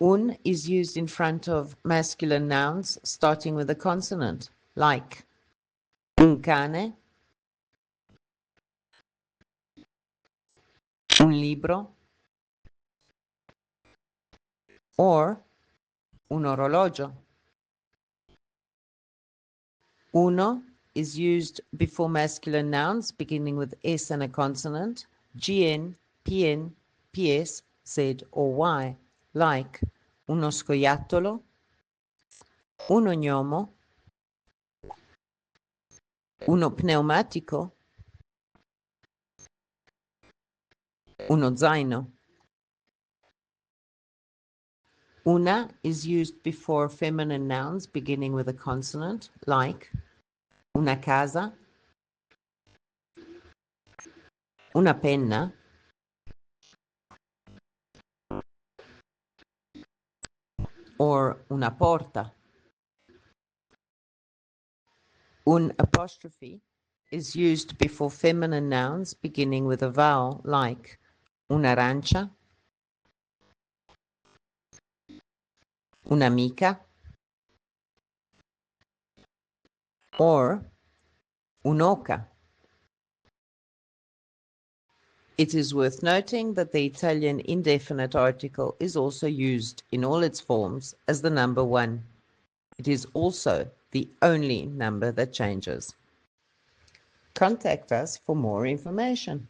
Un is used in front of masculine nouns starting with a consonant, like un cane, un libro, or un orologio. Uno is used before masculine nouns beginning with S and a consonant, GN, PN, PS, Z, or Y, like uno scoiattolo, uno gnomo, uno pneumatico, uno zaino. Una is used before feminine nouns beginning with a consonant, like una casa, una penna, or una porta. Un apostrophe is used before feminine nouns beginning with a vowel, like un'arancia, un'amica, or un'oca. It is worth noting that the Italian indefinite article is also used in all its forms as the number 1. It is also the only number that changes. Contact us for more information.